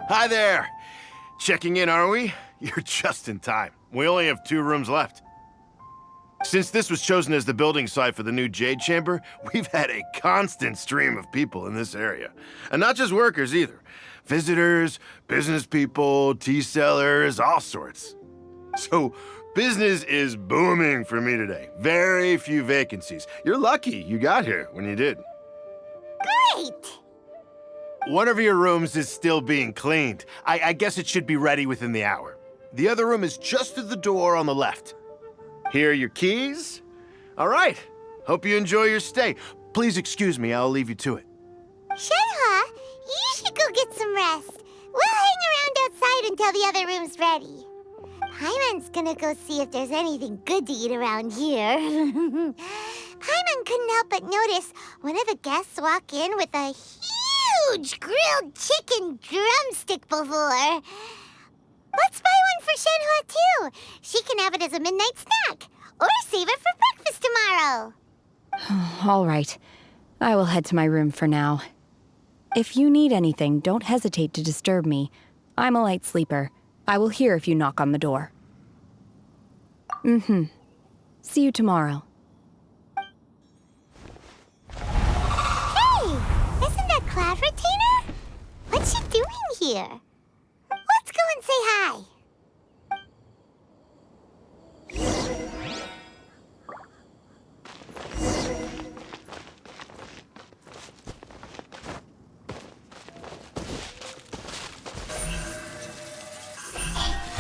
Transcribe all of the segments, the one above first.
Hi there! Checking in, are we? You're just in time. We only have 2 rooms left. Since this was chosen as the building site for the new Jade Chamber, we've had a constant stream of people in this area. And not just workers either. Visitors, business people, tea sellers, all sorts. So, business is booming for me today. Very few vacancies. You're lucky you got here when you did. Great! One of your rooms is still being cleaned. I guess it should be ready within the hour. The other room is just through the door on the left. Here are your keys. All right. Hope you enjoy your stay. Please excuse me, I'll leave you to it. Shenhe, you should go get some rest. We'll hang around outside until the other room's ready. Paimon's gonna go see if there's anything good to eat around here. Paimon couldn't help but notice one of the guests walk in with a huge grilled chicken drumstick before. Let's buy one for Shenhe, too. She can have it as a midnight snack. Or save it for breakfast tomorrow. All right. I will head to my room for now. If you need anything, don't hesitate to disturb me. I'm a light sleeper. I will hear if you knock on the door. See you tomorrow. Hey! Isn't that Cloud Retainer? What's she doing here? Let's go and say hi.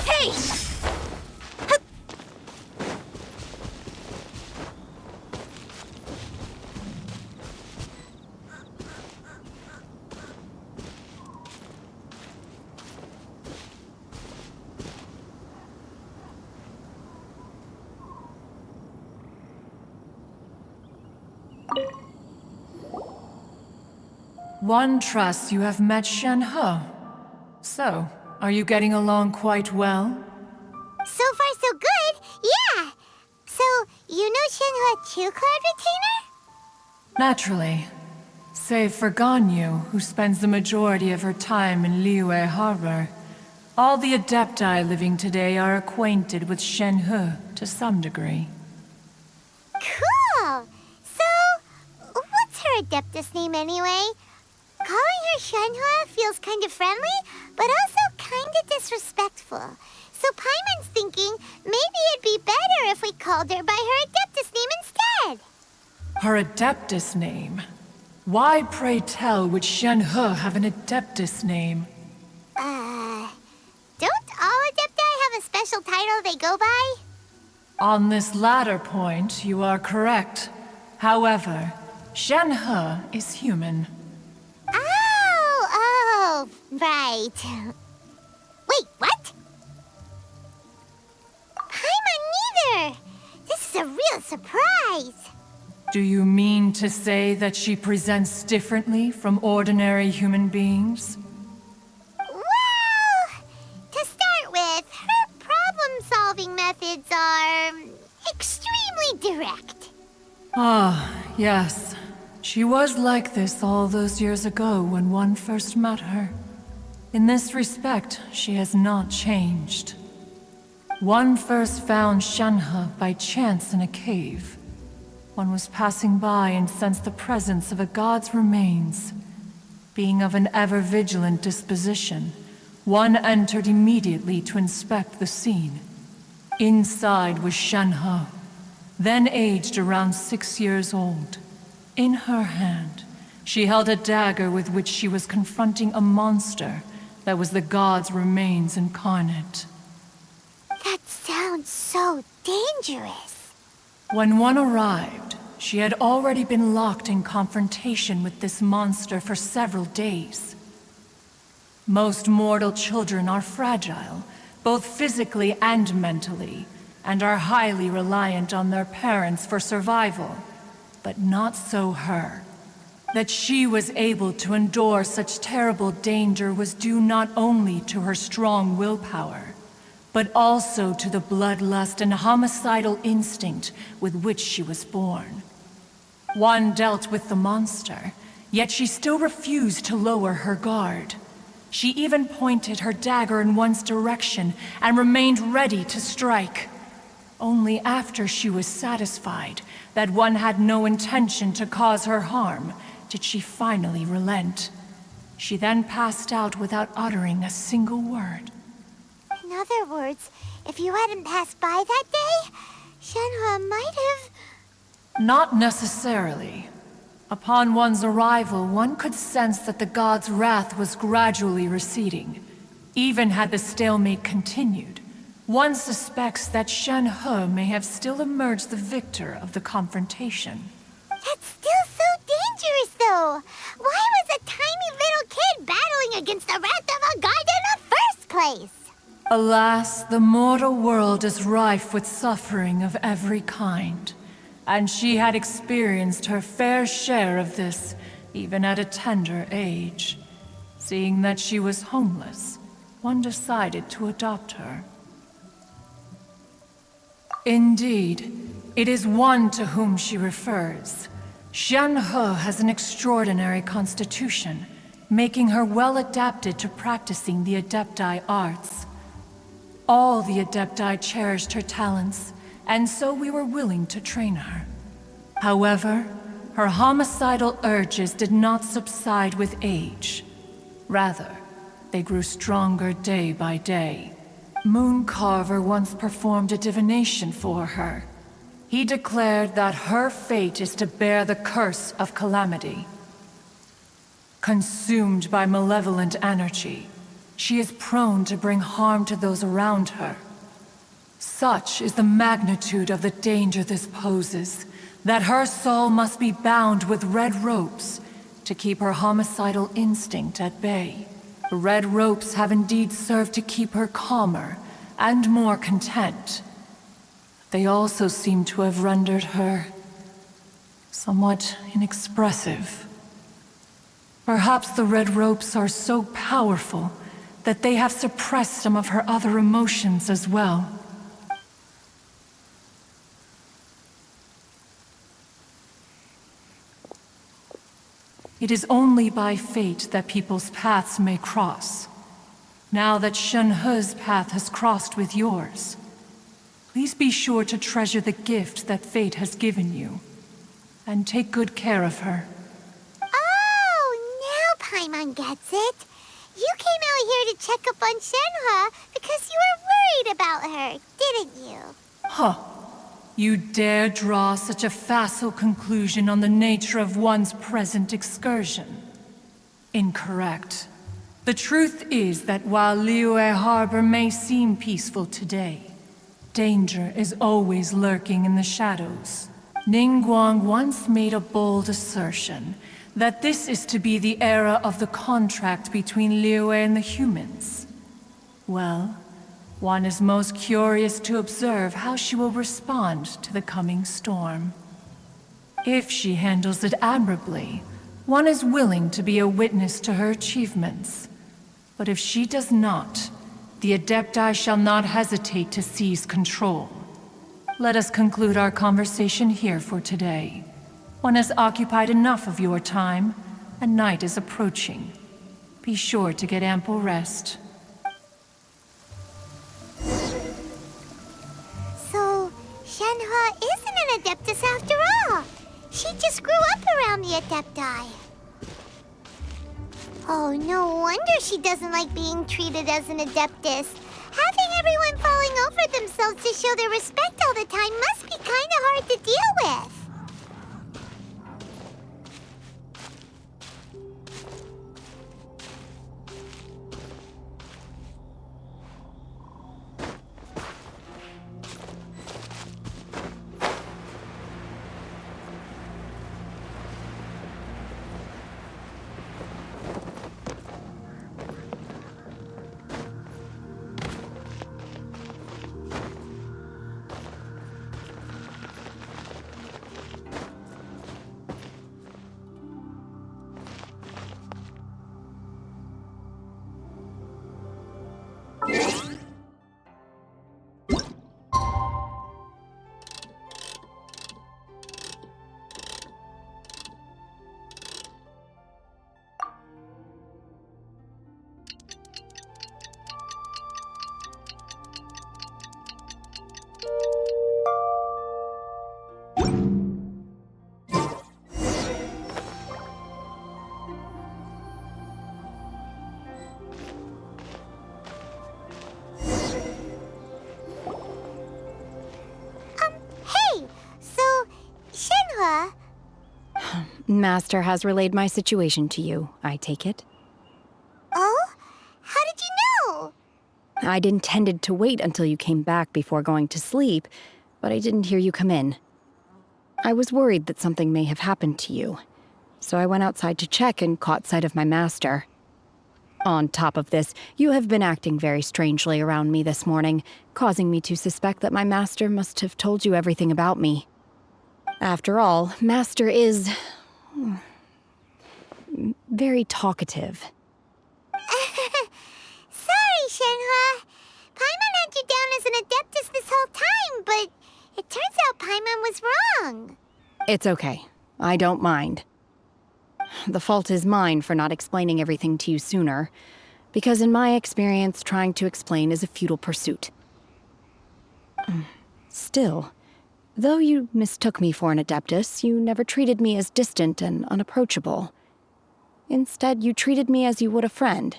Hey! One trusts you have met Shenhe. So, are you getting along quite well? So far, so good. Yeah. So, you know Shenhe too, Cloud Retainer? Naturally. Save for Ganyu, who spends the majority of her time in Liyue Harbor. All the Adepti living today are acquainted with Shenhe to some degree. Cool. So, what's her Adeptus name anyway? Calling her Shenhe feels kind of friendly, but also kind of disrespectful. So Paimon's thinking maybe it'd be better if we called her by her Adeptus name instead. Her Adeptus name? Why, pray tell, would Shenhe have an Adeptus name? Don't all Adepti have a special title they go by? On this latter point, you are correct. However, Shenhe is human. Oh, right. Wait, what? Paimon neither! This is a real surprise! Do you mean to say that she presents differently from ordinary human beings? Well, to start with, her problem-solving methods are extremely direct. Ah, yes. She was like this all those years ago when one first met her. In this respect, she has not changed. One first found Shenhe by chance in a cave. One was passing by and sensed the presence of a god's remains. Being of an ever-vigilant disposition, one entered immediately to inspect the scene. Inside was Shenhe, then aged around 6 years old. In her hand, she held a dagger with which she was confronting a monster that was the god's remains incarnate. That sounds so dangerous. When one arrived, she had already been locked in confrontation with this monster for several days. Most mortal children are fragile, both physically and mentally, and are highly reliant on their parents for survival. But not so her. That she was able to endure such terrible danger was due not only to her strong willpower, but also to the bloodlust and homicidal instinct with which she was born. One dealt with the monster, yet she still refused to lower her guard. She even pointed her dagger in one's direction and remained ready to strike. Only after she was satisfied that one had no intention to cause her harm did she finally relent. She then passed out without uttering a single word. In other words, if you hadn't passed by that day, Shenhe might have... Not necessarily. Upon one's arrival, one could sense that the god's wrath was gradually receding. Even had the stalemate continued, one suspects that Shenhe may have still emerged the victor of the confrontation. That's still so dangerous, though. Why was a tiny little kid battling against the wrath of a god in the first place? Alas, the mortal world is rife with suffering of every kind. And she had experienced her fair share of this, even at a tender age. Seeing that she was homeless, one decided to adopt her. Indeed, it is one to whom she refers. Shenhe has an extraordinary constitution, making her well adapted to practicing the Adepti arts. All the Adepti cherished her talents, and so we were willing to train her. However, her homicidal urges did not subside with age. Rather, they grew stronger day by day. Mooncarver once performed a divination for her. He declared that her fate is to bear the curse of calamity. Consumed by malevolent energy, she is prone to bring harm to those around her. Such is the magnitude of the danger this poses, that her soul must be bound with red ropes to keep her homicidal instinct at bay. The red ropes have indeed served to keep her calmer and more content. They also seem to have rendered her somewhat inexpressive. Perhaps the red ropes are so powerful that they have suppressed some of her other emotions as well. It is only by fate that people's paths may cross. Now that Shenhe's path has crossed with yours, please be sure to treasure the gift that fate has given you, and take good care of her. Oh, now Paimon gets it. You came out here to check up on Shenhe because you were worried about her, didn't you? Huh. You dare draw such a facile conclusion on the nature of one's present excursion? Incorrect. The truth is that while Liyue Harbor may seem peaceful today, danger is always lurking in the shadows. Ningguang once made a bold assertion that this is to be the era of the contract between Liyue and the humans. Well, one is most curious to observe how she will respond to the coming storm. If she handles it admirably, one is willing to be a witness to her achievements. But if she does not, the Adepti shall not hesitate to seize control. Let us conclude our conversation here for today. One has occupied enough of your time, and night is approaching. Be sure to get ample rest. So, Shenhe isn't an Adeptus after all. She just grew up around the Adepti. Oh, no wonder she doesn't like being treated as an Adeptus. Having everyone falling over themselves to show their respect all the time must be kind of hard to deal with. master has relayed my situation to you, I take it. Oh? How did you know? I'd intended to wait until you came back before going to sleep, but I didn't hear you come in. I was worried that something may have happened to you, so I went outside to check and caught sight of my master. On top of this, you have been acting very strangely around me this morning, causing me to suspect that my master must have told you everything about me. After all, Master is very talkative. Sorry, Shenhua. Paimon had you down as an adeptus this whole time, but it turns out Paimon was wrong. It's okay. I don't mind. The fault is mine for not explaining everything to you sooner, because in my experience, trying to explain is a futile pursuit. Still, though you mistook me for an adeptus, you never treated me as distant and unapproachable. Instead, you treated me as you would a friend.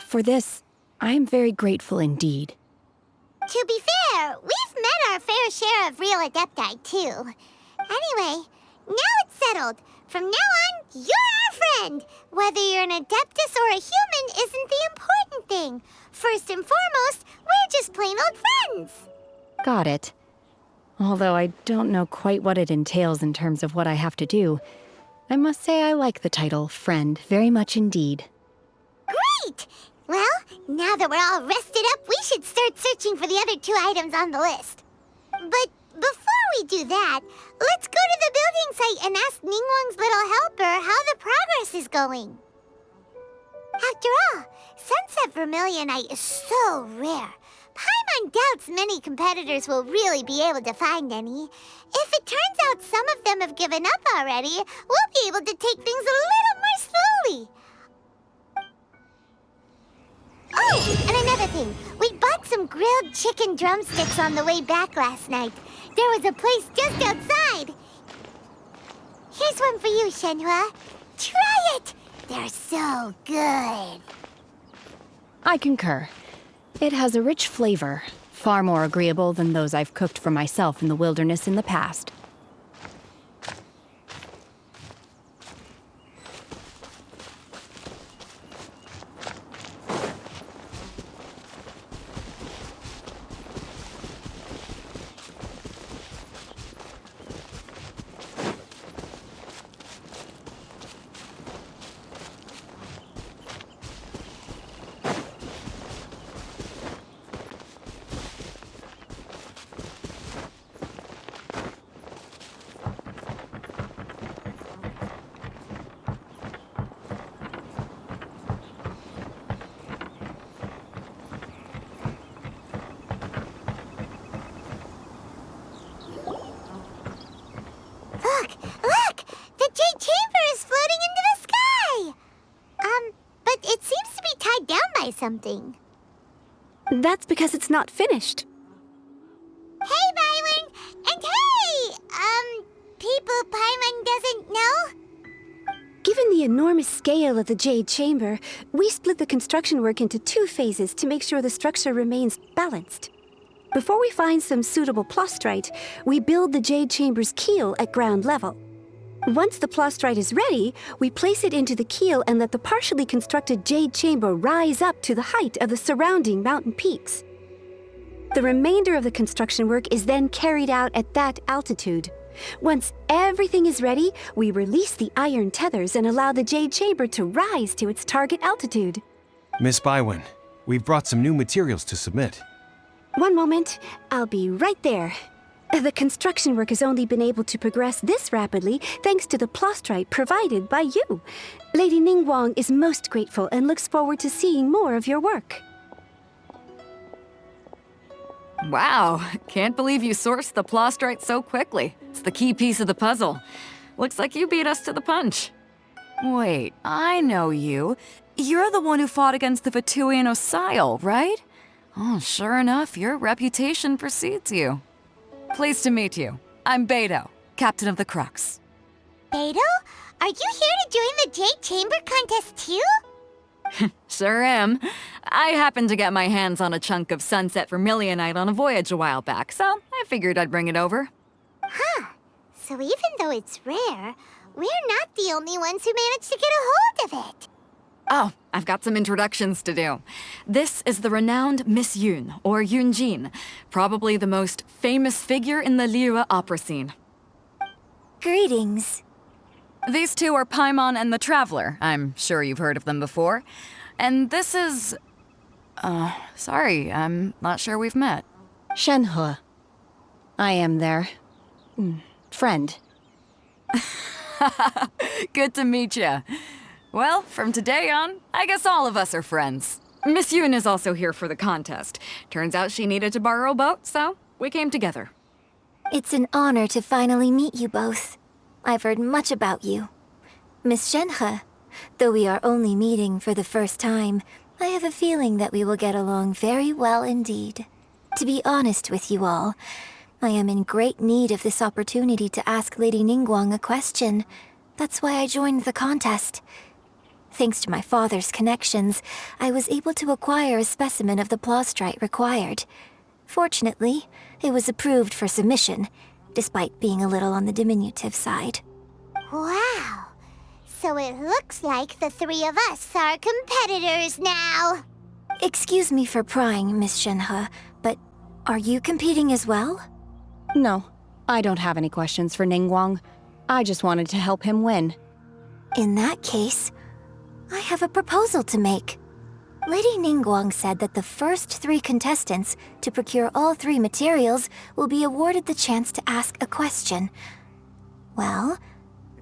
For this, I am very grateful indeed. To be fair, we've met our fair share of real adepti, too. Anyway, now it's settled. From now on, you're our friend. Whether you're an adeptus or a human isn't the important thing. First and foremost, we're just plain old friends. Got it. Although I don't know quite what it entails in terms of what I have to do, I must say I like the title friend very much indeed. Great! Well, now that we're all rested up, we should start searching for the other 2 items on the list. But before we do that, let's go to the building site and ask Ningguang's little helper how the progress is going. After all, Sunset Vermilionite is so rare. Paimon doubts many competitors will really be able to find any. If it turns out some of them have given up already, we'll be able to take things a little more slowly. Oh, and another thing. We bought some grilled chicken drumsticks on the way back last night. There was a place just outside. Here's one for you, Shenhua. Try it! They're so good. I concur. It has a rich flavor, far more agreeable than those I've cooked for myself in the wilderness in the past. Look! The Jade Chamber is floating into the sky! But it seems to be tied down by something. That's because it's not finished. Hey, Byron! And hey! People Paimon doesn't know? Given the enormous scale of the Jade Chamber, we split the construction work into 2 phases to make sure the structure remains balanced. Before we find some suitable plastrite, we build the Jade Chamber's keel at ground level. Once the plastrite is ready, we place it into the keel and let the partially constructed Jade Chamber rise up to the height of the surrounding mountain peaks. The remainder of the construction work is then carried out at that altitude. Once everything is ready, we release the iron tethers and allow the Jade Chamber to rise to its target altitude. Miss Bywin, we've brought some new materials to submit. One moment, I'll be right there. The construction work has only been able to progress this rapidly thanks to the plastrite provided by you. Lady Ningguang is most grateful and looks forward to seeing more of your work. Wow, can't believe you sourced the plastrite so quickly. It's the key piece of the puzzle. Looks like you beat us to the punch. Wait, I know you. You're the one who fought against the Vatuian Osile, right? Oh, sure enough, your reputation precedes you. Pleased to meet you. I'm Beto, captain of the Crux. Beto? Are you here to join the Jade Chamber contest too? Sure am. I happened to get my hands on a chunk of Sunset Vermilionite on a voyage a while back, so I figured I'd bring it over. Huh. So even though it's rare, We're not the only ones who managed to get a hold of it. Oh, I've got some introductions to do. This is the renowned Miss Yoon, or Yoonjin, probably the most famous figure in the Liyue opera scene. Greetings. These two are Paimon and the Traveler. I'm sure you've heard of them before. And this is... sorry, I'm not sure we've met. Shenhe. I am their... friend. Good to meet you. Well, from today on, I guess all of us are friends. Miss Yoon is also here for the contest. Turns out she needed to borrow a boat, so we came together. It's an honor to finally meet you both. I've heard much about you. Miss Shenhe, though we are only meeting for the first time, I have a feeling that we will get along very well indeed. To be honest with you all, I am in great need of this opportunity to ask Lady Ningguang a question. That's why I joined the contest. Thanks to my father's connections, I was able to acquire a specimen of the plastrite required. Fortunately, it was approved for submission, despite being a little on the diminutive side. Wow! So it looks like the three of us are competitors now. Excuse me for prying, Miss Shenhe, but are you competing as well? No, I don't have any questions for Ningguang. I just wanted to help him win. In that case, I have a proposal to make. Lady Ningguang said that the first 3 contestants to procure all 3 materials will be awarded the chance to ask a question. Well,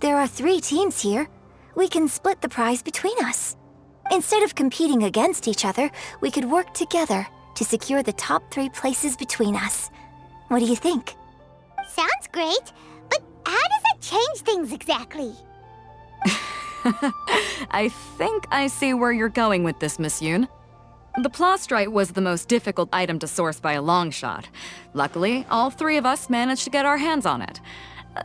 there are 3 teams here. We can split the prize between us. Instead of competing against each other, we could work together to secure the top 3 places between us. What do you think? Sounds great, but how does it change things exactly? I think I see where you're going with this, Miss Yoon. The plastrite was the most difficult item to source by a long shot. Luckily, all 3 of us managed to get our hands on it.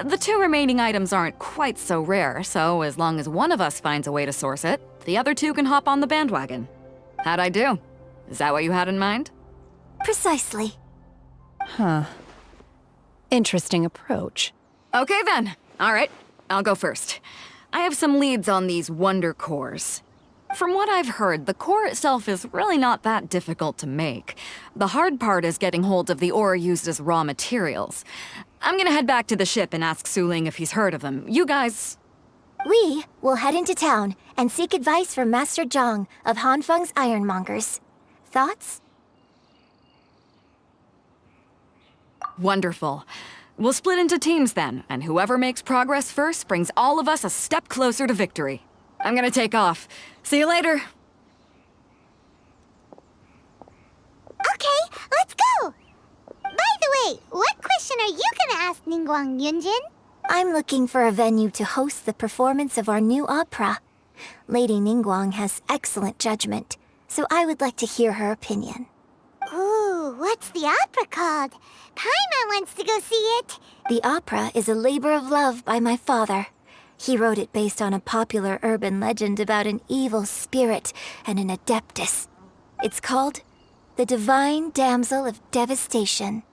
The 2 remaining items aren't quite so rare, so as long as one of us finds a way to source it, the other 2 can hop on the bandwagon. How'd I do? Is that what you had in mind? Precisely. Huh. Interesting approach. Okay then. All right, I'll go first. I have some leads on these wonder cores. From what I've heard, the core itself is really not that difficult to make. The hard part is getting hold of the ore used as raw materials. I'm gonna head back to the ship and ask Suling if he's heard of them. You guys... We will head into town and seek advice from Master Zhang of Hanfeng's Ironmongers. Thoughts? Wonderful. We'll split into teams then, and whoever makes progress first brings all of us a step closer to victory. I'm gonna take off. See you later. Okay, let's go! By the way, what question are you gonna ask Ningguang Yunjin? I'm looking for a venue to host the performance of our new opera. Lady Ningguang has excellent judgment, so I would like to hear her opinion. Ooh, what's the opera called? Paimon wants to go see it. The opera is a labor of love by my father. He wrote it based on a popular urban legend about an evil spirit and an adeptus. It's called The Divine Damsel of Devastation.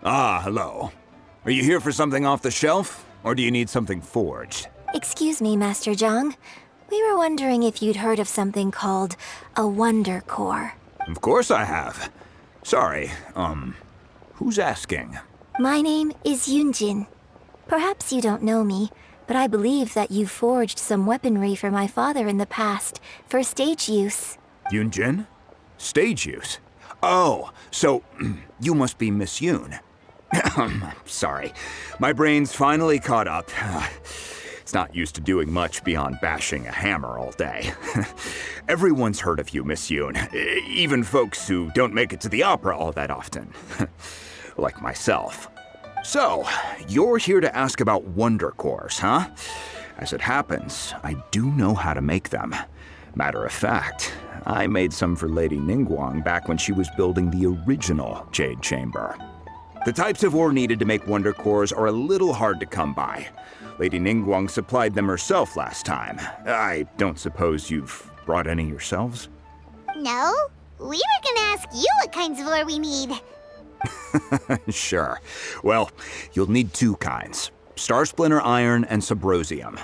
Ah, hello. Are you here for something off the shelf, or do you need something forged? Excuse me, Master Zhang. We were wondering if you'd heard of something called a Wonder Core. Of course I have. Sorry, who's asking? My name is Yunjin. Perhaps you don't know me, but I believe that you forged some weaponry for my father in the past, for stage use. Yunjin? Stage use? Oh, so you must be Miss Yoon. Sorry, my brain's finally caught up. It's not used to doing much beyond bashing a hammer all day. Everyone's heard of you, Miss Yoon, even folks who don't make it to the opera all that often. Like myself. So, you're here to ask about Wonder Cores, huh? As it happens, I do know how to make them. Matter of fact, I made some for Lady Ningguang back when she was building the original Jade Chamber. The types of ore needed to make Wonder Cores are a little hard to come by. Lady Ningguang supplied them herself last time. I don't suppose you've brought any yourselves? No, we were gonna ask you what kinds of ore we need. Sure. Well, you'll need two kinds. Star Splinter Iron and Subrosium.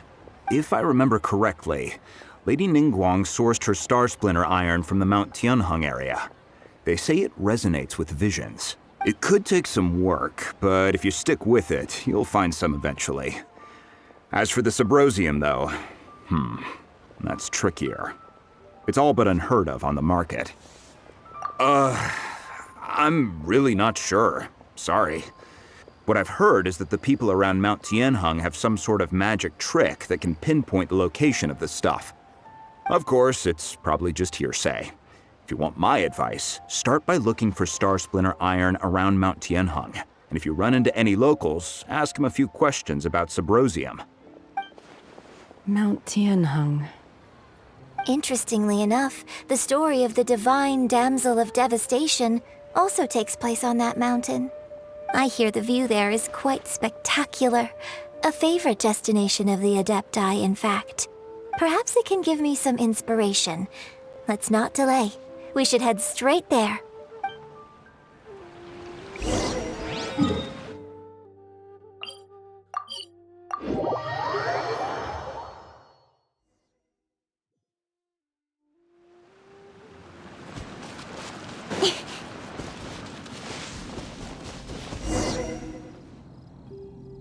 If I remember correctly, Lady Ningguang sourced her Star Splinter Iron from the Mount Tianheng area. They say it resonates with visions. It could take some work, but if you stick with it, you'll find some eventually. As for the Subrosium, though, that's trickier. It's all but unheard of on the market. I'm really not sure. Sorry. What I've heard is that the people around Mount Tianheng have some sort of magic trick that can pinpoint the location of the stuff. Of course, it's probably just hearsay. If you want my advice, start by looking for Star Splinter Iron around Mount Tianheng. And if you run into any locals, ask them a few questions about Subrosium. Mount Tianheng. Interestingly enough, the story of the divine damsel of devastation also takes place on that mountain. I hear the view there is quite spectacular. A favorite destination of the Adepti, in fact. Perhaps it can give me some inspiration. Let's not delay. We should head straight there.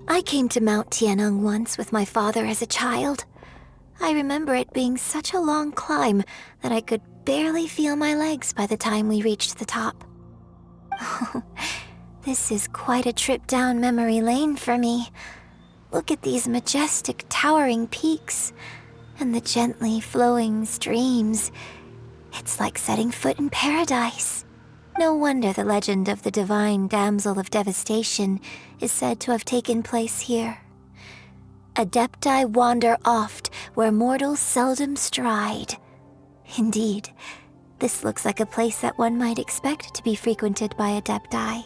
I came to Mount Tianheng once with my father as a child. I remember it being such a long climb that I could barely feel my legs by the time we reached the top. This is quite a trip down memory lane for me. Look at these majestic towering peaks and the gently flowing streams. It's like setting foot in paradise. No wonder the legend of the divine damsel of devastation is said to have taken place here. Adepti wander oft where mortals seldom stride. Indeed, this looks like a place that one might expect to be frequented by Adepti.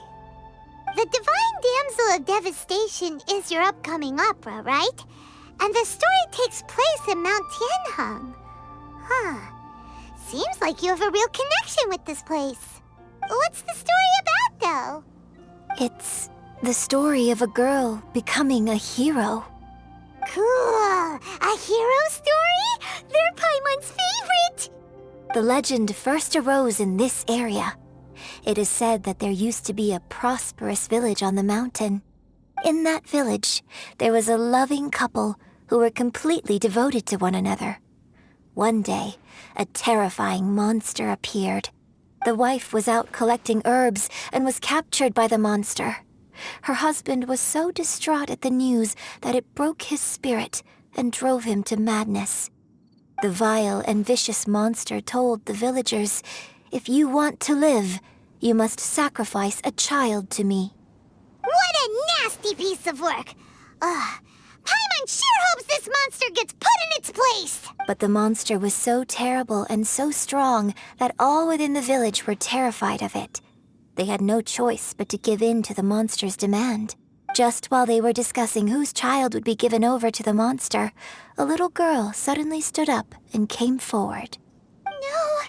The divine damsel of devastation is your upcoming opera, right? And the story takes place in Mount Tianheng. Seems like you have a real connection with this place. What's the story about, though? It's the story of a girl becoming a hero. Cool! A hero story? They're Paimon's favorite! The legend first arose in this area. It is said that there used to be a prosperous village on the mountain. In that village, there was a loving couple who were completely devoted to one another. One day, a terrifying monster appeared. The wife was out collecting herbs and was captured by the monster. Her husband was so distraught at the news that it broke his spirit and drove him to madness. The vile and vicious monster told the villagers, "If you want to live, you must sacrifice a child to me." What a nasty piece of work! Paimon sure hopes this monster gets put in its place! But the monster was so terrible and so strong that all within the village were terrified of it. They had no choice but to give in to the monster's demand. Just while they were discussing whose child would be given over to the monster, a little girl suddenly stood up and came forward. No!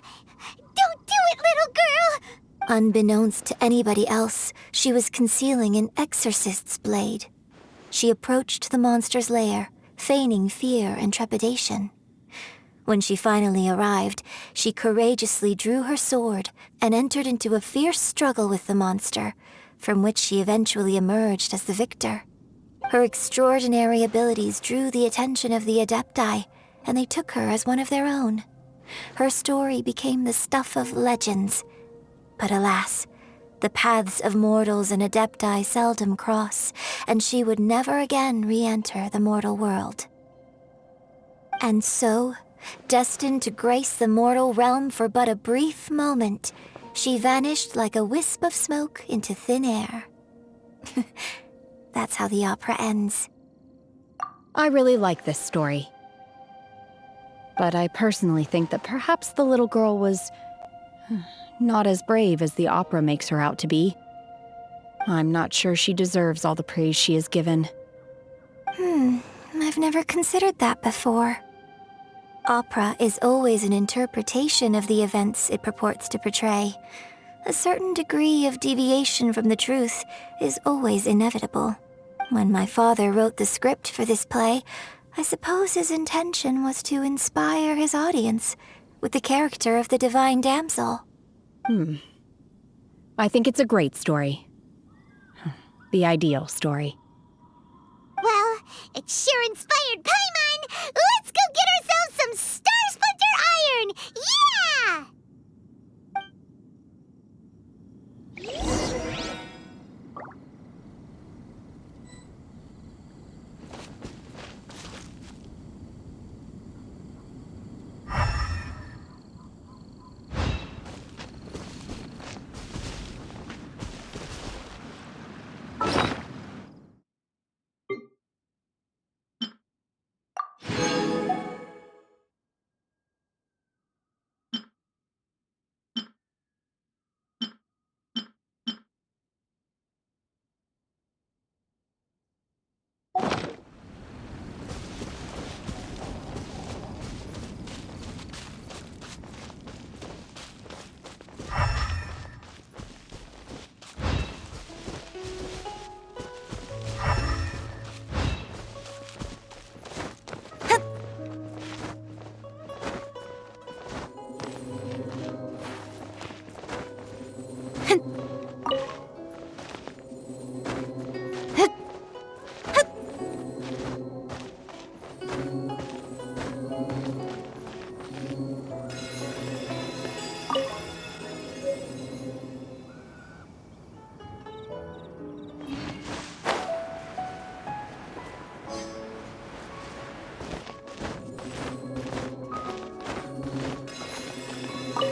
Don't do it, little girl! Unbeknownst to anybody else, she was concealing an exorcist's blade. She approached the monster's lair, feigning fear and trepidation. When she finally arrived, she courageously drew her sword and entered into a fierce struggle with the monster, from which she eventually emerged as the victor. Her extraordinary abilities drew the attention of the Adepti, and they took her as one of their own. Her story became the stuff of legends. But alas, the paths of mortals and Adepti seldom cross, and she would never again re-enter the mortal world. And so, destined to grace the mortal realm for but a brief moment, she vanished like a wisp of smoke into thin air. That's how the opera ends. I really like this story. But I personally think that perhaps the little girl was not as brave as the opera makes her out to be. I'm not sure she deserves all the praise she is given. I've never considered that before. Opera is always an interpretation of the events it purports to portray. A certain degree of deviation from the truth is always inevitable. When my father wrote the script for this play, I suppose his intention was to inspire his audience with the character of the divine damsel. I think it's a great story. The ideal story. Well, it sure inspired Paimon! Let's go get ourselves some Star Splinter Iron! Yeah!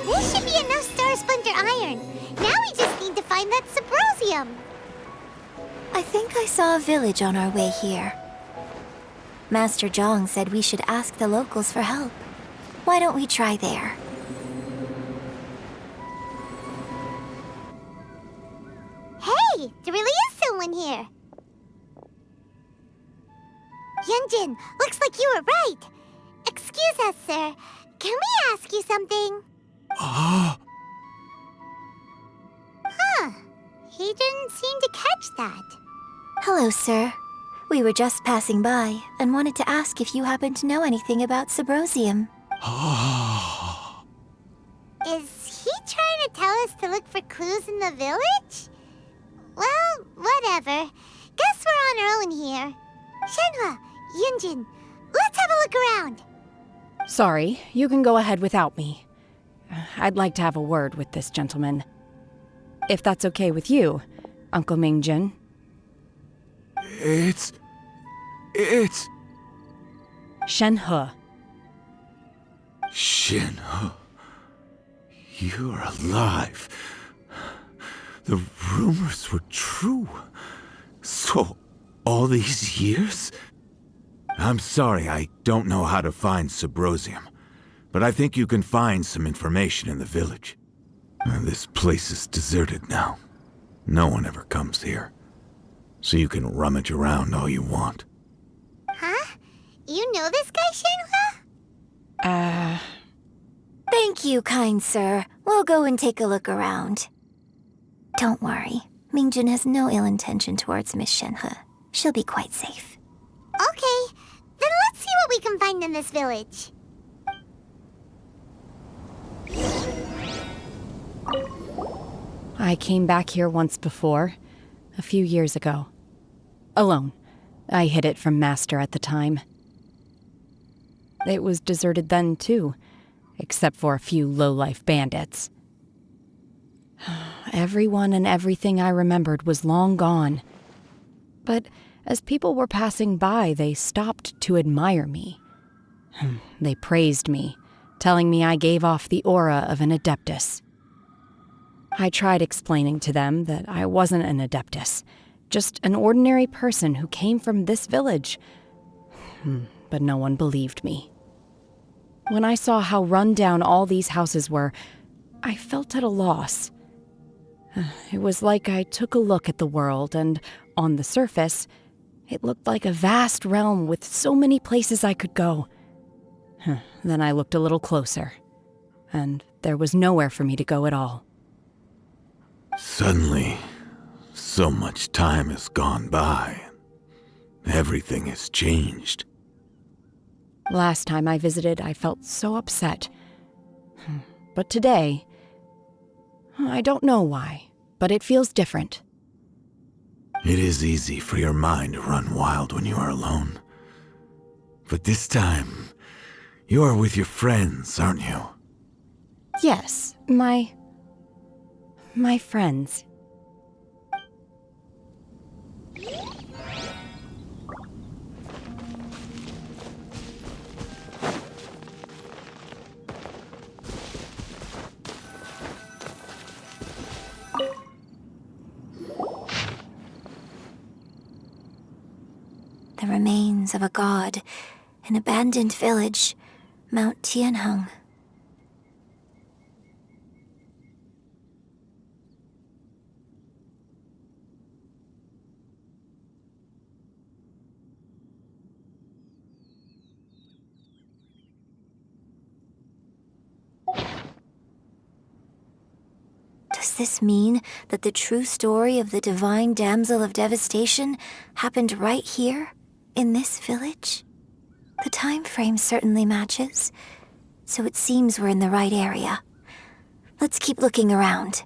This should be enough Star Splinter Iron. Now we just need to find that Subrosium. I think I saw a village on our way here. Master Zhang said we should ask the locals for help. Why don't we try there? Hey, there really is someone here. Yunjin, looks like you were right. Excuse us, sir. Can we ask you something? Huh. He didn't seem to catch that. Hello, sir. We were just passing by and wanted to ask if you happen to know anything about Subrosium. Is he trying to tell us to look for clues in the village? Well, whatever. Guess we're on our own here. Shenhua, Yunjin, let's have a look around. Sorry, you can go ahead without me. I'd like to have a word with this gentleman. If that's okay with you, Uncle Mingjin. It's... Shenhe. Shinho. You're alive. The rumors were true. So, all these years? I'm sorry, I don't know how to find Subrosium, but I think you can find some information in the village. This place is deserted now. No one ever comes here. So you can rummage around all you want. Huh? You know this guy, Shenhua? Thank you, kind sir. We'll go and take a look around. Don't worry. Mingjun has no ill intention towards Miss Shenhe. She'll be quite safe. Okay, then let's see what we can find in this village. I came back here once before, a few years ago. Alone. I hid it from Master at the time. It was deserted then, too, except for a few low-life bandits. Everyone and everything I remembered was long gone. But as people were passing by, they stopped to admire me. They praised me, telling me I gave off the aura of an Adeptus. I tried explaining to them that I wasn't an Adeptus, just an ordinary person who came from this village. But no one believed me. When I saw how run down all these houses were, I felt at a loss. It was like I took a look at the world, and on the surface, it looked like a vast realm with so many places I could go. Then I looked a little closer, and there was nowhere for me to go at all. Suddenly, so much time has gone by. Everything has changed. Last time I visited, I felt so upset. But today, I don't know why, but it feels different. It is easy for your mind to run wild when you are alone. But this time, you are with your friends, aren't you? Yes, my friends. The remains of a god, an abandoned village, Mount Tianheng. Does this mean that the true story of the divine damsel of devastation happened right here, in this village? The time frame certainly matches, so it seems we're in the right area. Let's keep looking around.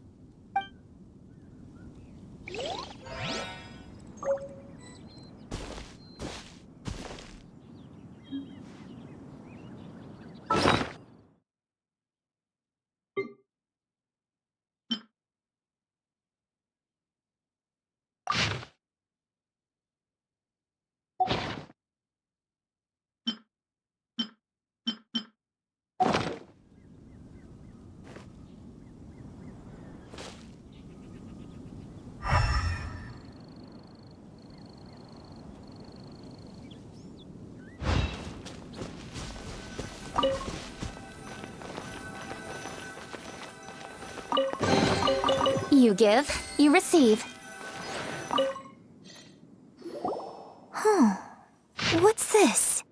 You give, you receive. What's this?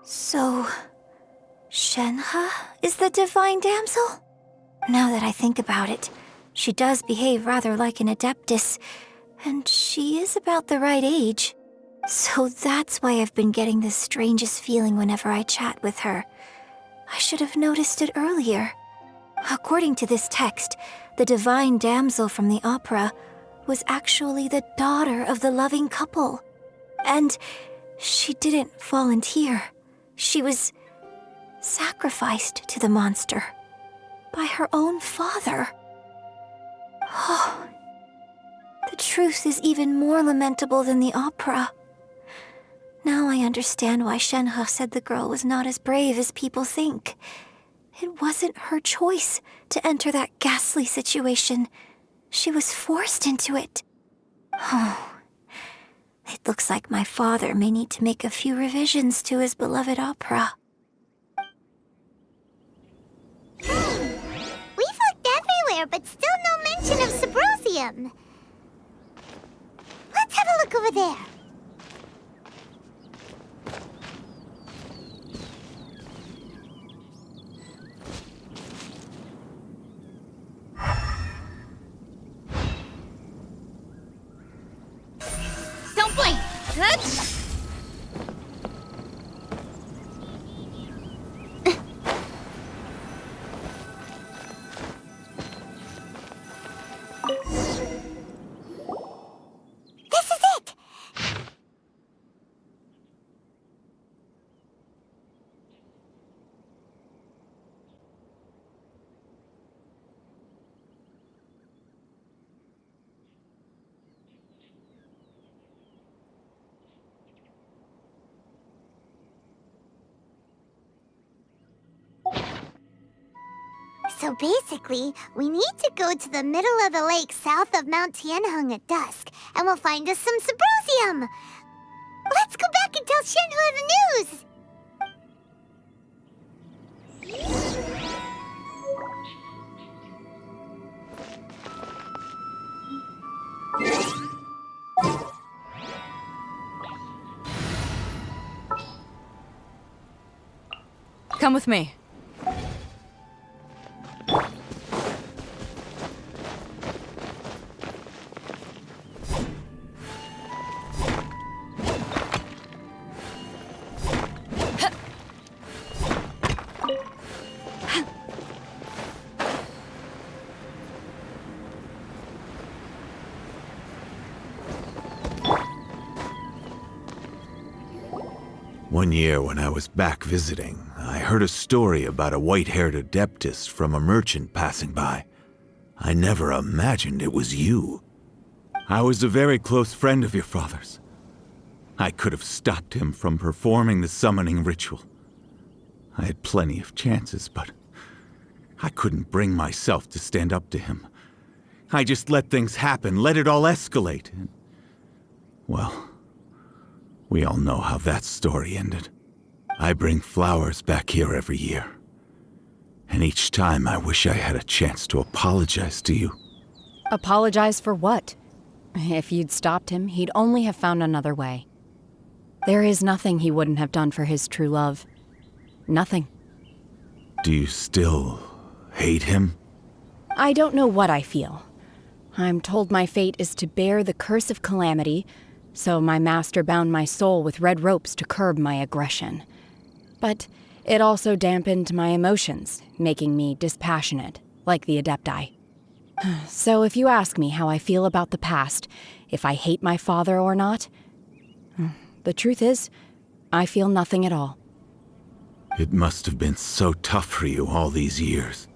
So, Shenhe is the divine damsel? Now that I think about it, she does behave rather like an Adeptus, and she is about the right age. So that's why I've been getting the strangest feeling whenever I chat with her. I should have noticed it earlier. According to this text, the divine damsel from the opera was actually the daughter of the loving couple. And she didn't volunteer. She was sacrificed to the monster by her own father. Oh, the truth is even more lamentable than the opera. Now I understand why Shenhe said the girl was not as brave as people think. It wasn't her choice to enter that ghastly situation. She was forced into it. Oh, it looks like my father may need to make a few revisions to his beloved opera. We've looked everywhere, but still no mention of Subrosium. Let's have a look over there. Don't blink! This is it! So basically, we need to go to the middle of the lake south of Mount Tianheng at dusk, and we'll find us some Subrosium! Let's go back and tell Shenhe the news! Come with me. One year when I was back visiting, I heard a story about a white-haired adeptus from a merchant passing by. I never imagined it was you. I was a very close friend of your father's. I could have stopped him from performing the summoning ritual. I had plenty of chances, but I couldn't bring myself to stand up to him. I just let things happen, let it all escalate. And, well, we all know how that story ended. I bring flowers back here every year. And each time I wish I had a chance to apologize to you. Apologize for what? If you'd stopped him, he'd only have found another way. There is nothing he wouldn't have done for his true love. Nothing. Do you still hate him? I don't know what I feel. I'm told my fate is to bear the curse of calamity, so my master bound my soul with red ropes to curb my aggression. But it also dampened my emotions, making me dispassionate, like the Adepti. So if you ask me how I feel about the past, if I hate my father or not, the truth is, I feel nothing at all. It must have been so tough for you all these years.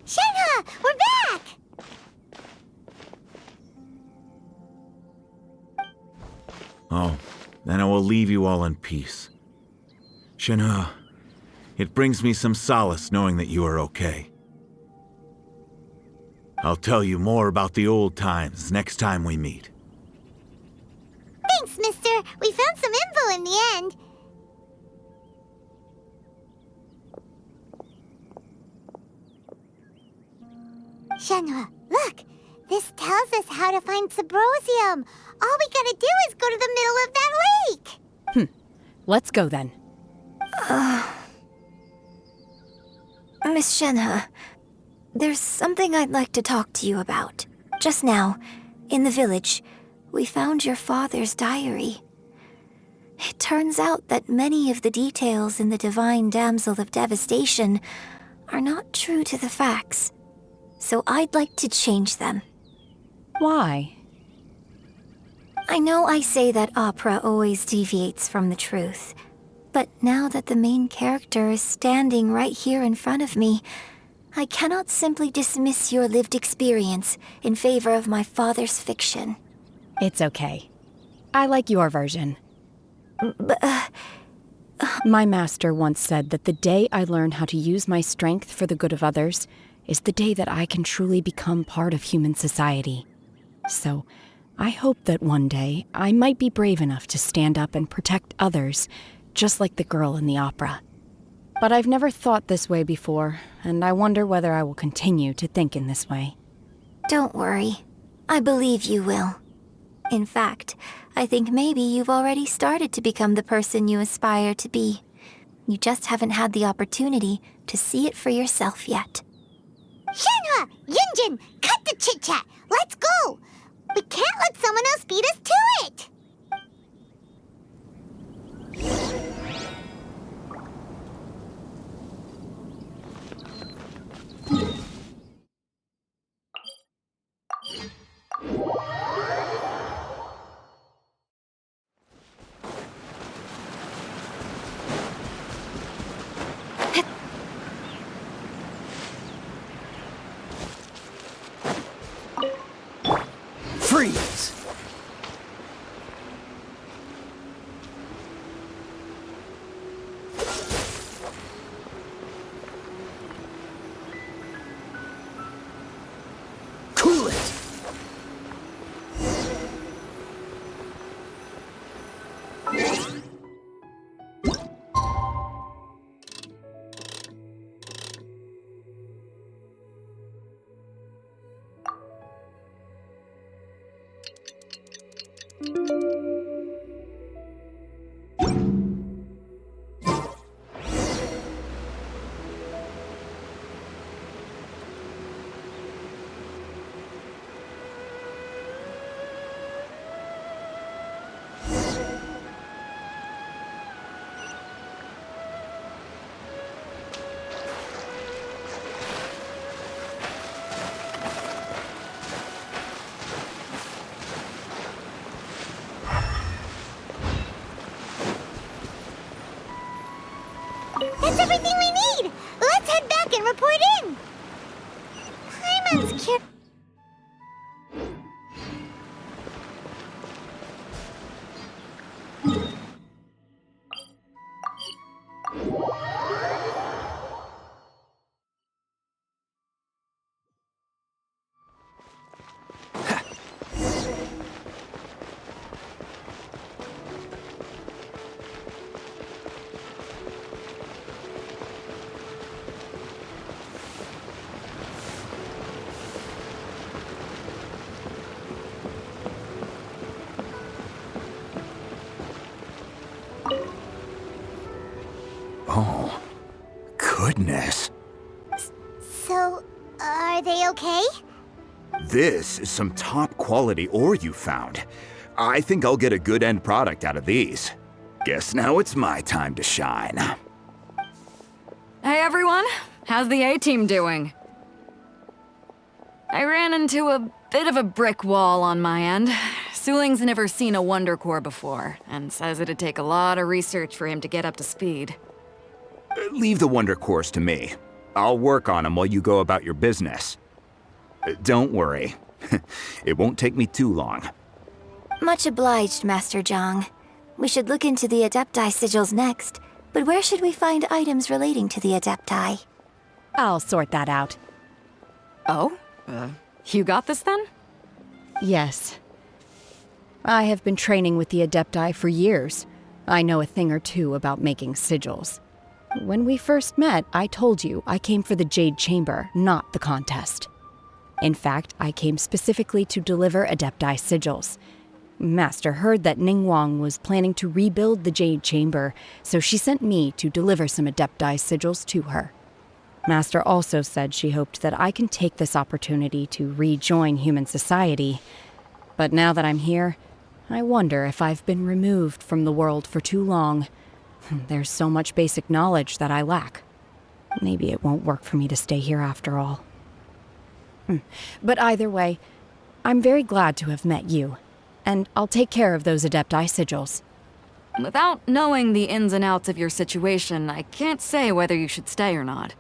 Shenhe, we're back! Oh, then I will leave you all in peace. Shenhe, it brings me some solace knowing that you are okay. I'll tell you more about the old times next time we meet. Thanks, mister. We found some info in the end. Shenhe, look! This tells us how to find Subrosium. All we gotta do is go to the middle of that lake. Let's go then. Miss Shenhe, there's something I'd like to talk to you about. Just now, in the village, we found your father's diary. It turns out that many of the details in the Divine Damsel of Devastation are not true to the facts, so I'd like to change them. Why? I know I say that opera always deviates from the truth, but now that the main character is standing right here in front of me, I cannot simply dismiss your lived experience in favor of my father's fiction. It's okay. I like your version. But, My master once said that the day I learn how to use my strength for the good of others is the day that I can truly become part of human society. So, I hope that one day I might be brave enough to stand up and protect others, just like the girl in the opera. But I've never thought this way before, and I wonder whether I will continue to think in this way. don't worry. I believe you will. In fact, I think maybe you've already started to become the person you aspire to be. You just haven't had the opportunity to see it for yourself yet. Shenhua! Yunjin! Cut the chit-chat! Let's go! We can't let someone else beat us to it! Freeze! Cool it! That's everything we need! Let's head back and report in! Paimon's curious. Oh, goodness. So, are they okay? This is some top quality ore you found. I think I'll get a good end product out of these. Guess now it's my time to shine. Hey everyone, how's the A-team doing? I ran into a bit of a brick wall on my end. Suling's never seen a Wonder Core before, and says it'd take a lot of research for him to get up to speed. Leave the Wonder Cores to me. I'll work on them while you go about your business. Don't worry. It won't take me too long. Much obliged, Master Zhang. We should look into the Adepti sigils next, but where should we find items relating to the Adepti? I'll sort that out. Oh? You got this then? Yes. I have been training with the Adepti for years. I know a thing or two about making sigils. When we first met, I told you I came for the Jade Chamber, not the contest. In fact, I came specifically to deliver Adepti sigils. Master heard that Ningguang was planning to rebuild the Jade Chamber, so she sent me to deliver some Adepti sigils to her. Master also said she hoped that I can take this opportunity to rejoin human society. But now that I'm here, I wonder if I've been removed from the world for too long. There's so much basic knowledge that I lack. Maybe it won't work for me to stay here after all. But either way, I'm very glad to have met you, and I'll take care of those Adepti sigils. Without knowing the ins and outs of your situation, I can't say whether you should stay or not.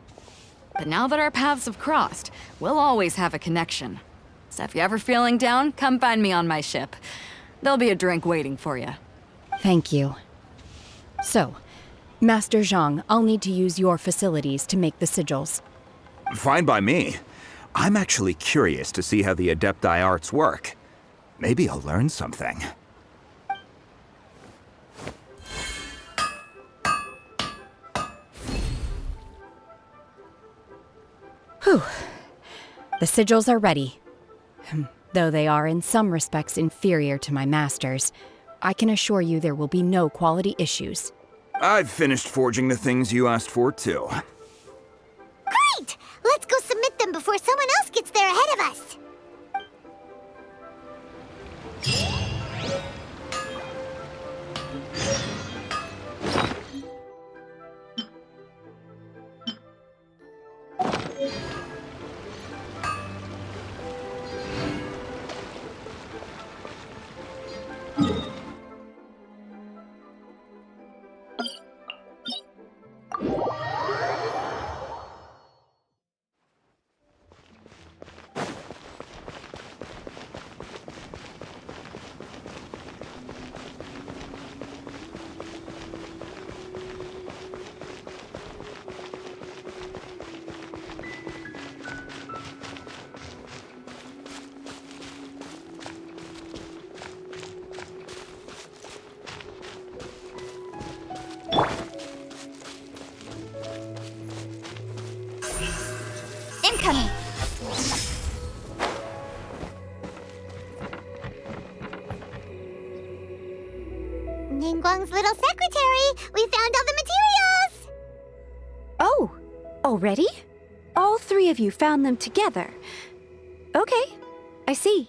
But now that our paths have crossed, we'll always have a connection. So if you're ever feeling down, come find me on my ship. There'll be a drink waiting for you. Thank you. So, Master Zhang, I'll need to use your facilities to make the sigils. Fine by me. I'm actually curious to see how the Adepti arts work. Maybe I'll learn something. Whew. The sigils are ready. Though they are in some respects inferior to my master's, I can assure you there will be no quality issues. I've finished forging the things you asked for, too. Great! Let's go submit them before someone else gets there ahead of us. Incoming! Ningguang's little secretary! We found all the materials! Oh, already? All three of you found them together. Okay, I see.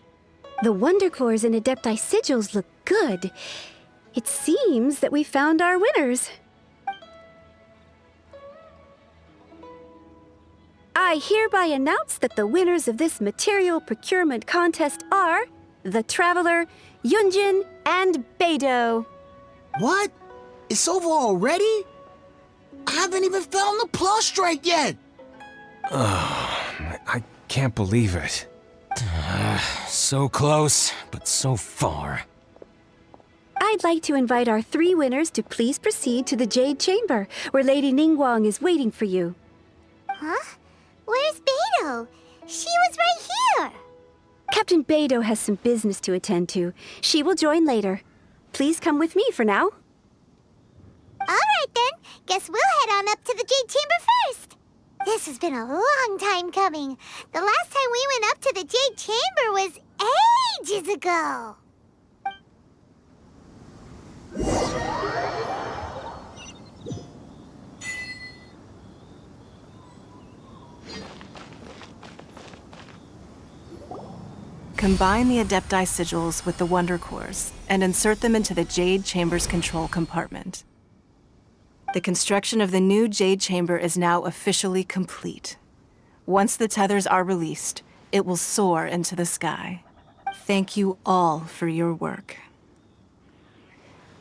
The Wonder Cores and Adepti sigils look good. It seems that we found our winners. I hereby announce that the winners of this material procurement contest are the Traveler, Yunjin, and Beidou. What? It's over already? I haven't even found the plustrate yet! I can't believe it. So close, but so far. I'd like to invite our three winners to please proceed to the Jade Chamber, where Lady Ningguang is waiting for you. Huh? Where's Beidou? She was right here! Captain Beidou has some business to attend to. She will join later. Please come with me for now. Alright then, guess we'll head on up to the Jade Chamber first. This has been a long time coming. The last time we went up to the Jade Chamber was ages ago. Combine the Adepti sigils with the Wonder Cores and insert them into the Jade Chamber's control compartment. The construction of the new Jade Chamber is now officially complete. Once the tethers are released, it will soar into the sky. Thank you all for your work.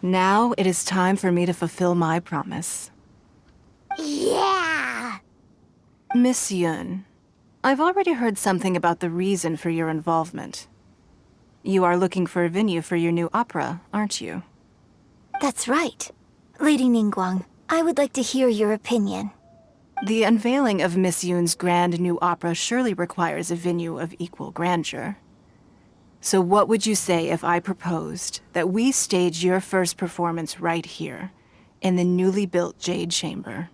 Now it is time for me to fulfill my promise. Yeah! Miss Yun, I've already heard something about the reason for your involvement. You are looking for a venue for your new opera, aren't you? That's right. Lady Ningguang, I would like to hear your opinion. The unveiling of Miss Yun's grand new opera surely requires a venue of equal grandeur. So what would you say if I proposed that we stage your first performance right here, in the newly built Jade Chamber?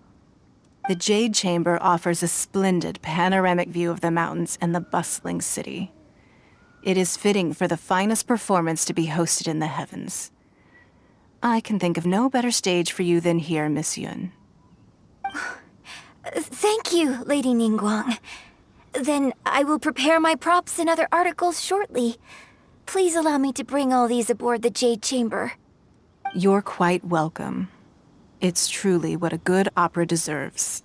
The Jade Chamber offers a splendid panoramic view of the mountains and the bustling city. It is fitting for the finest performance to be hosted in the heavens. I can think of no better stage for you than here, Miss Yun. Thank you, Lady Ningguang. Then I will prepare my props and other articles shortly. Please allow me to bring all these aboard the Jade Chamber. You're quite welcome. It's truly what a good opera deserves.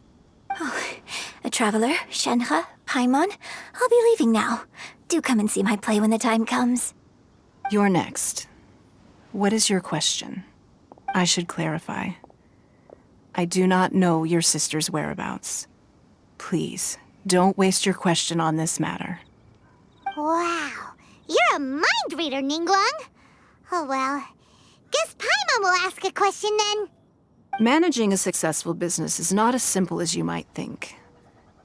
A traveler, Shenhe, Paimon, I'll be leaving now. Do come and see my play when the time comes. You're next. What is your question? I should clarify. I do not know your sister's whereabouts. Please, don't waste your question on this matter. Wow, you're a mind reader, Ningguang. Oh well, guess Paimon will ask a question then. Managing a successful business is not as simple as you might think.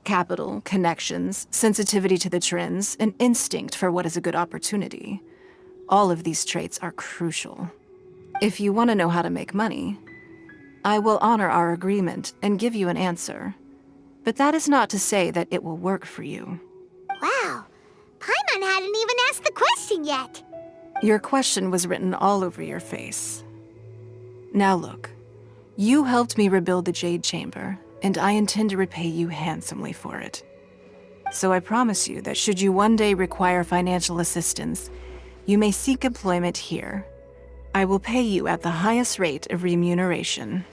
Capital, connections, sensitivity to the trends, and instinct for what is a good opportunity. All of these traits are crucial. If you want to know how to make money, I will honor our agreement and give you an answer. But that is not to say that it will work for you. Wow, Paimon hadn't even asked the question yet. Your question was written all over your face. Now look, you helped me rebuild the Jade Chamber, and I intend to repay you handsomely for it. So I promise you that should you one day require financial assistance, you may seek employment here. I will pay you at the highest rate of remuneration.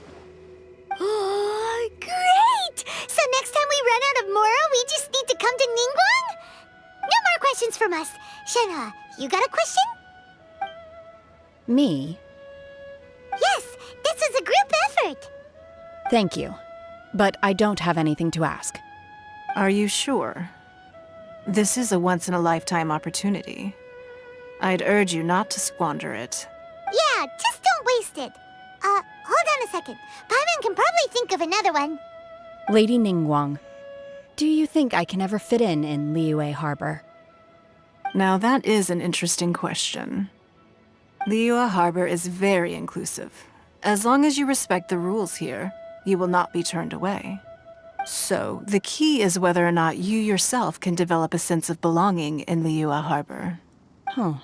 Oh, great! So next time we run out of Moro, we just need to come to Ningguang? No more questions from us. Shenhe, you got a question? Me? Yes, this is a group effort. Thank you. But I don't have anything to ask. Are you sure? This is a once-in-a-lifetime opportunity. I'd urge you not to squander it. Yeah, just don't waste it. Hold on a second. Paimon can probably think of another one. Lady Ningguang, do you think I can ever fit in Liyue Harbor? Now that is an interesting question. Liyue Harbor is very inclusive. As long as you respect the rules here, you will not be turned away. So, the key is whether or not you yourself can develop a sense of belonging in Liyue Harbor. Oh,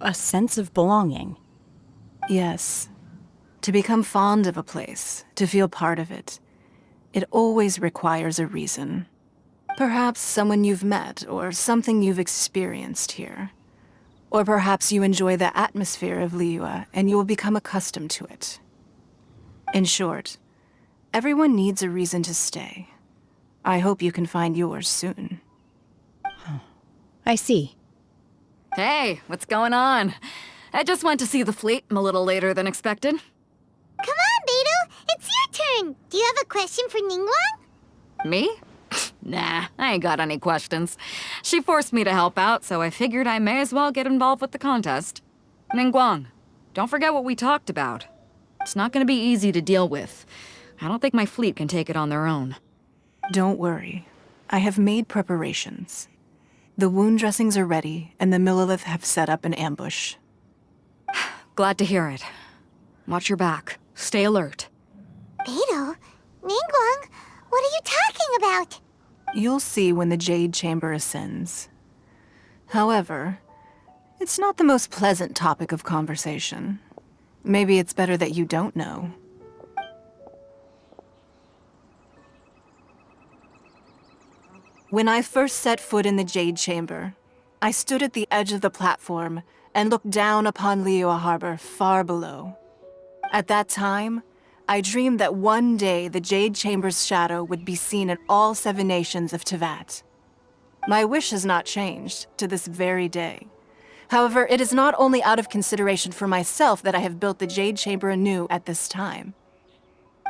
a sense of belonging. Yes. To become fond of a place, to feel part of it, it always requires a reason. Perhaps someone you've met, or something you've experienced here. Or perhaps you enjoy the atmosphere of Liyue and you will become accustomed to it. In short, everyone needs a reason to stay. I hope you can find yours soon. I see. Hey, what's going on? I just went to see the fleet. I'm a little later than expected. Come on, Beidou. It's your turn. Do you have a question for Ningguang? Me? Nah, I ain't got any questions. She forced me to help out, so I figured I may as well get involved with the contest. Ningguang, don't forget what we talked about. It's not gonna be easy to deal with. I don't think my fleet can take it on their own. Don't worry. I have made preparations. The wound dressings are ready, and the Millilith have set up an ambush. Glad to hear it. Watch your back. Stay alert. Beidou? Ningguang? What are you talking about? You'll see when the Jade Chamber ascends. However, it's not the most pleasant topic of conversation. Maybe it's better that you don't know. When I first set foot in the Jade Chamber, I stood at the edge of the platform and looked down upon Liyue Harbor far below. At that time, I dreamed that one day the Jade Chamber's shadow would be seen in all 7 nations of Teyvat. My wish has not changed to this very day. However, it is not only out of consideration for myself that I have built the Jade Chamber anew at this time.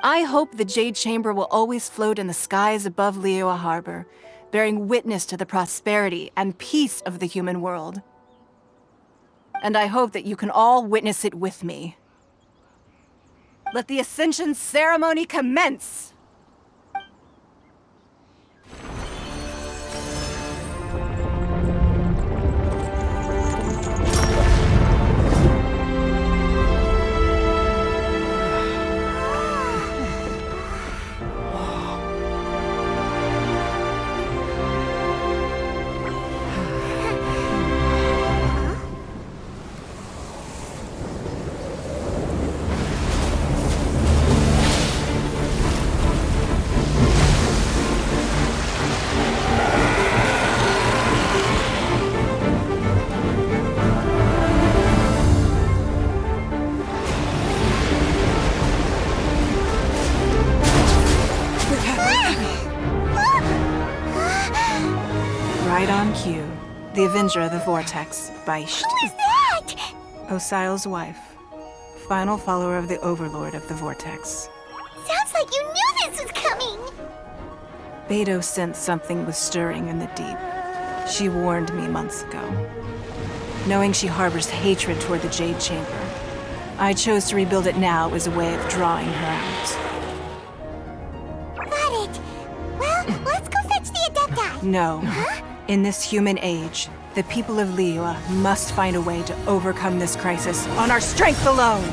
I hope the Jade Chamber will always float in the skies above Liyue Harbor, bearing witness to the prosperity and peace of the human world. And I hope that you can all witness it with me. Let the Ascension ceremony commence! Kendra the Vortex, Beisht. Who is that? Osial's wife. Final follower of the Overlord of the Vortex. Sounds like you knew this was coming. Beto sensed something was stirring in the deep. She warned me months ago. Knowing she harbors hatred toward the Jade Chamber, I chose to rebuild it now as a way of drawing her out. Got it. Well, let's go fetch the Adepti. No. In this human age, the people of Liyue must find a way to overcome this crisis on our strength alone!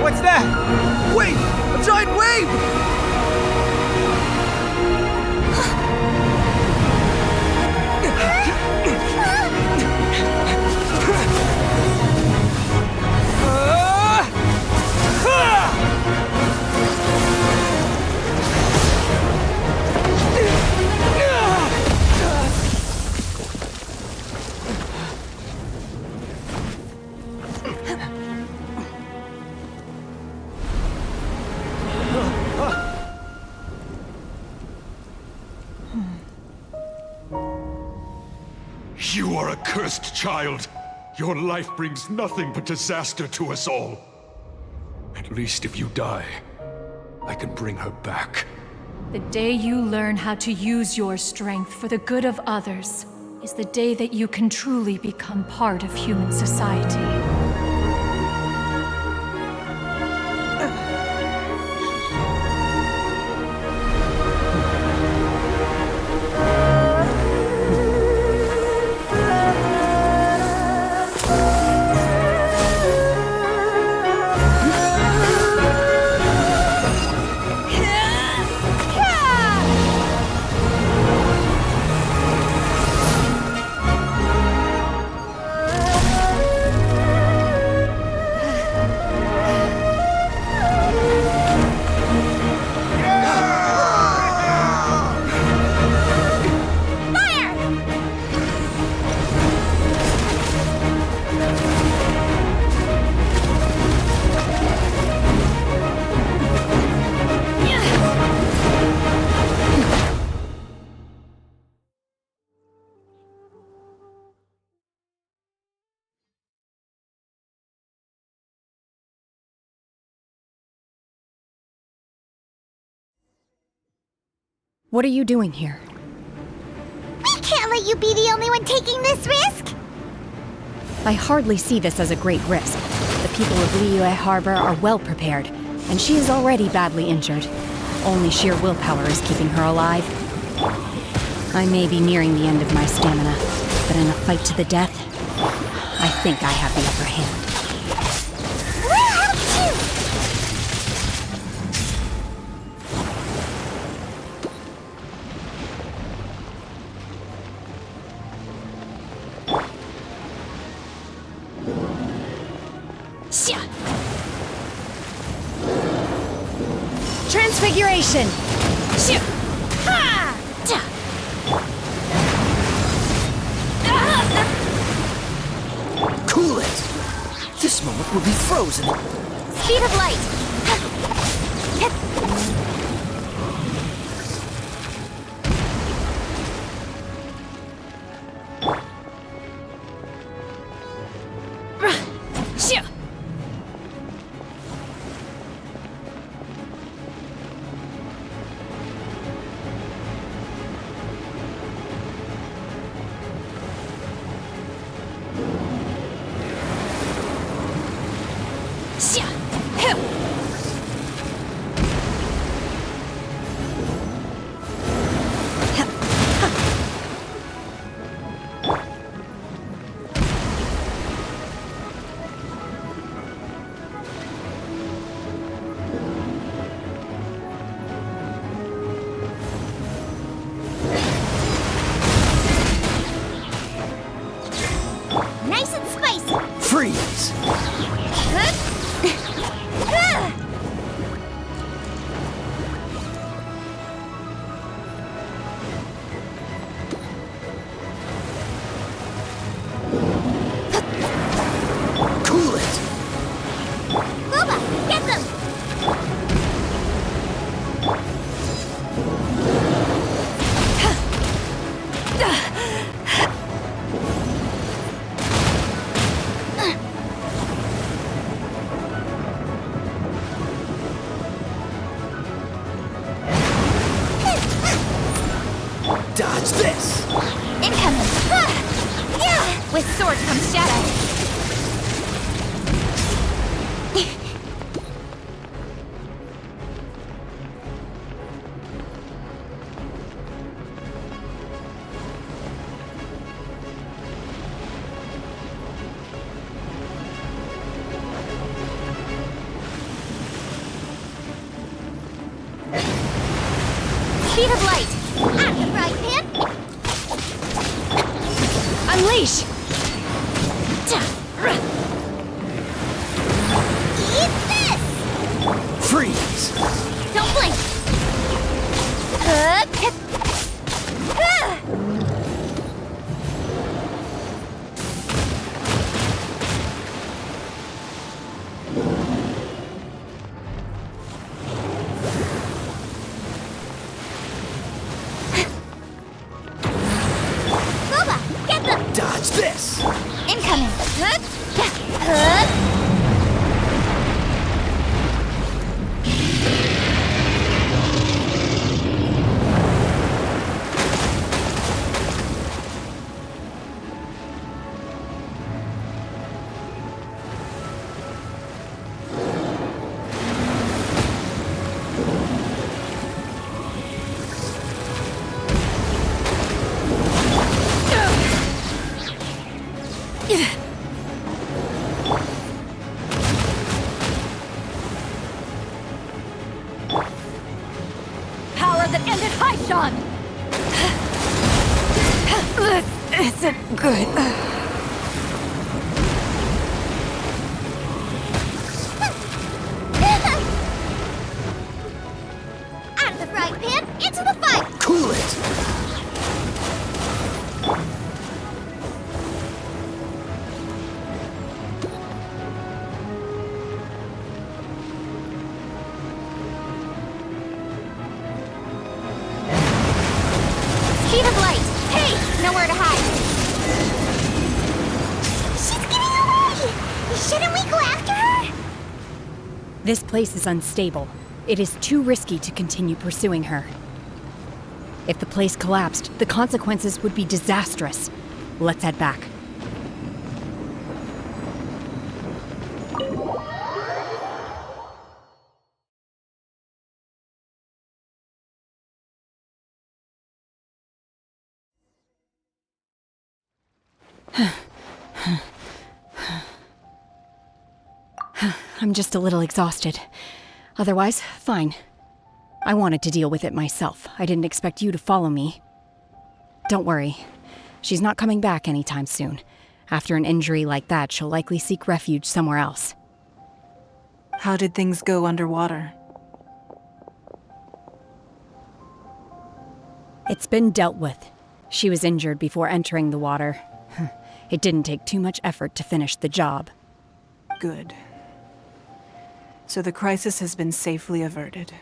What's that? Wait! A giant wave! You are a cursed child. Your life brings nothing but disaster to us all. At least if you die, I can bring her back. The day you learn how to use your strength for the good of others is the day that you can truly become part of human society. What are you doing here? We can't let you be the only one taking this risk! I hardly see this as a great risk. The people of Liyue Harbor are well prepared, and she is already badly injured. Only sheer willpower is keeping her alive. I may be nearing the end of my stamina, but in a fight to the death, I think I have the upper hand. We'll help you! Transfiguration! Cool it! This moment will be frozen. Speed of light! Nice and spicy. Freeze! Cool it! Booba, get them! Dodge this! Incoming! Yeah! With sword comes shadow. Speed of light! At the frying pan! Unleash! Eat this! Freeze! Don't blink! Booba, get them! Dodge this! Incoming! Power that ended Haishan! This isn't good. Out of the frying pan, into the fire! Cool it! Speed of light! Hey! Nowhere to hide! She's getting away! Shouldn't we go after her? This place is unstable. It is too risky to continue pursuing her. If the place collapsed, the consequences would be disastrous. Let's head back. I'm just a little exhausted. Otherwise, fine. I wanted to deal with it myself. I didn't expect you to follow me. Don't worry. She's not coming back anytime soon. After an injury like that, she'll likely seek refuge somewhere else. How did things go underwater? It's been dealt with. She was injured before entering the water. It didn't take too much effort to finish the job. Good. So the crisis has been safely averted.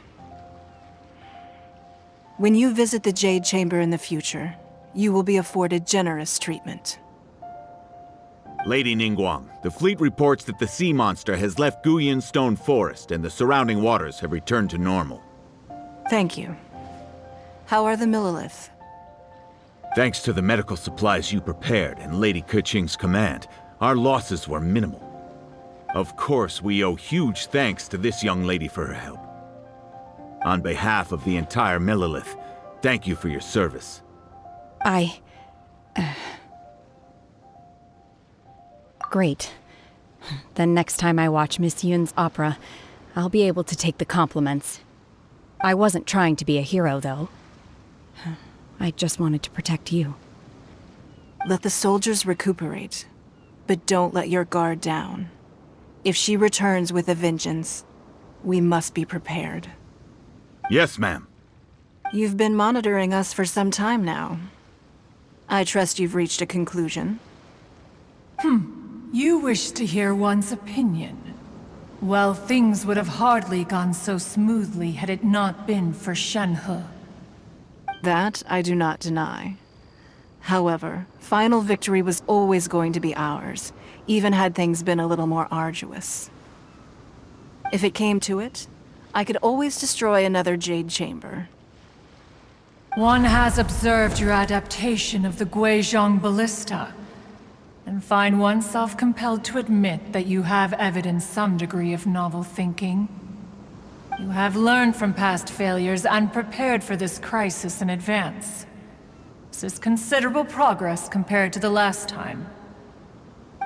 When you visit the Jade Chamber in the future, you will be afforded generous treatment. Lady Ningguang, the fleet reports that the sea monster has left Guyan Stone Forest and the surrounding waters have returned to normal. Thank you. How are the Millilith? Thanks to the medical supplies you prepared and Lady Keqing's command, our losses were minimal. Of course, we owe huge thanks to this young lady for her help. On behalf of the entire Millelith, thank you for your service. Great. Then next time I watch Miss Yun's opera, I'll be able to take the compliments. I wasn't trying to be a hero, though. I just wanted to protect you. Let the soldiers recuperate, but don't let your guard down. If she returns with a vengeance, we must be prepared. Yes, ma'am. You've been monitoring us for some time now. I trust you've reached a conclusion. You wish to hear one's opinion. Well, things would have hardly gone so smoothly had it not been for Shenhe. That I do not deny. However, final victory was always going to be ours, even had things been a little more arduous. If it came to it, I could always destroy another Jade Chamber. One has observed your adaptation of the Guizhong Ballista, and find oneself compelled to admit that you have evidenced some degree of novel thinking. You have learned from past failures and prepared for this crisis in advance. This is considerable progress compared to the last time.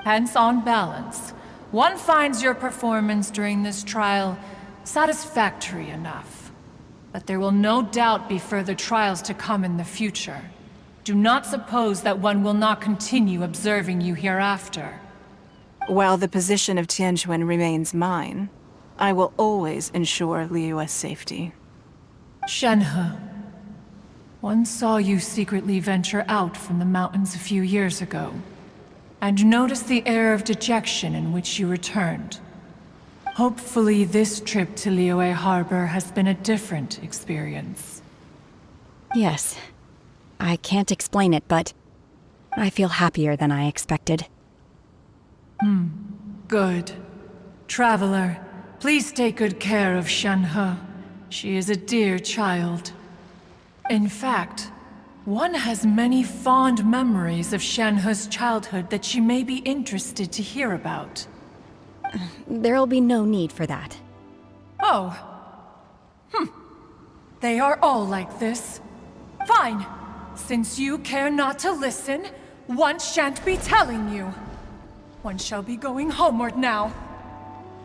Hence, on balance, one finds your performance during this trial satisfactory enough. But there will no doubt be further trials to come in the future. Do not suppose that one will not continue observing you hereafter. While the position of Tianquan remains mine, I will always ensure Liyue's safety. Shenhe, one saw you secretly venture out from the mountains a few years ago, and noticed the air of dejection in which you returned. Hopefully this trip to Liyue Harbor has been a different experience. Yes. I can't explain it, but I feel happier than I expected. Good. Traveler, please take good care of Shenhe. She is a dear child. In fact, one has many fond memories of Shenhe's childhood that she may be interested to hear about. There'll be no need for that. Oh. They are all like this. Fine. Since you care not to listen, one shan't be telling you. One shall be going homeward now.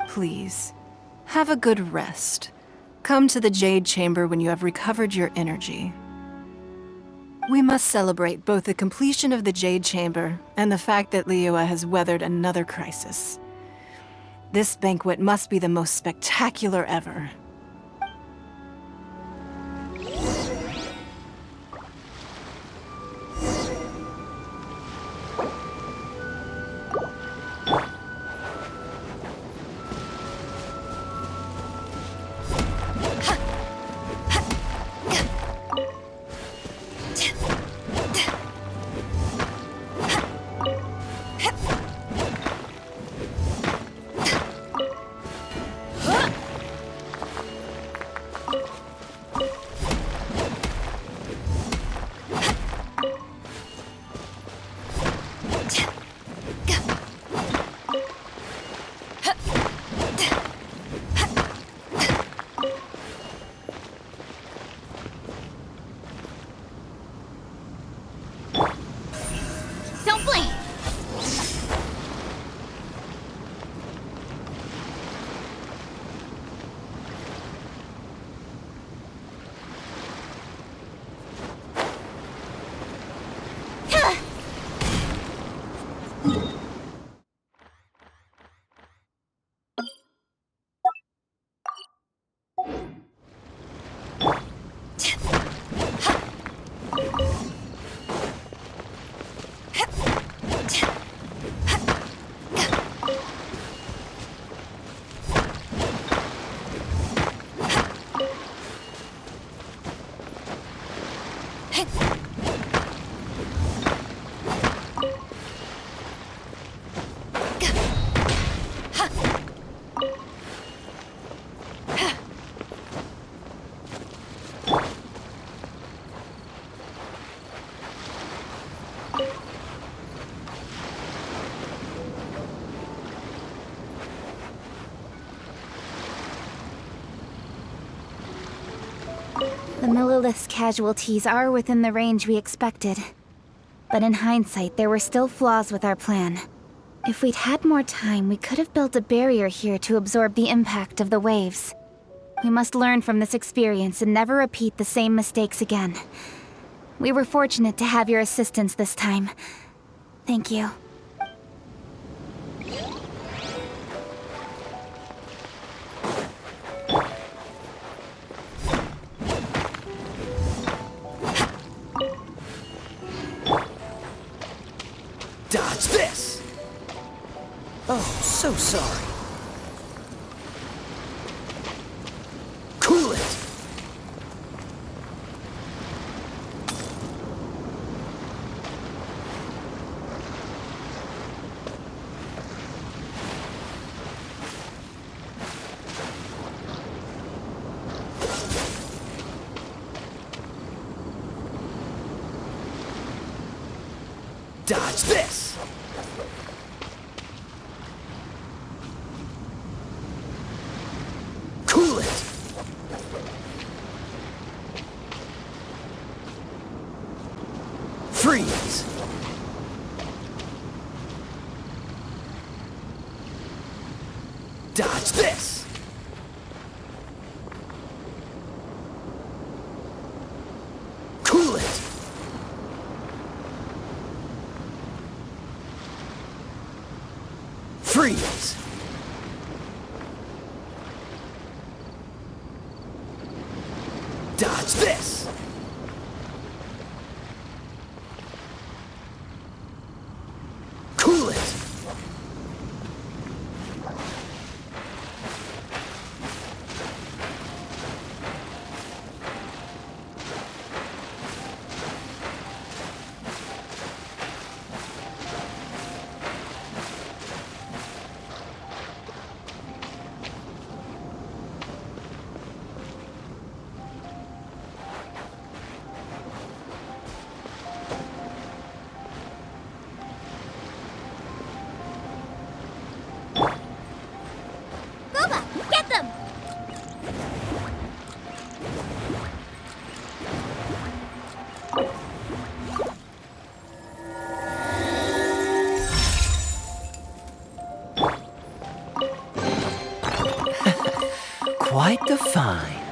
Please, have a good rest. Come to the Jade Chamber when you have recovered your energy. We must celebrate both the completion of the Jade Chamber and the fact that Liyue has weathered another crisis. This banquet must be the most spectacular ever. The Millilith's casualties are within the range we expected. But in hindsight, there were still flaws with our plan. If we'd had more time, we could have built a barrier here to absorb the impact of the waves. We must learn from this experience and never repeat the same mistakes again. We were fortunate to have your assistance this time. Thank you. Dodge this! Oh, so sorry. Cool it! Dodge this! Cool it! Freeze! Dodge this! Cool it! Freeze! Dodge this! Cool it! Get them! Quite the find.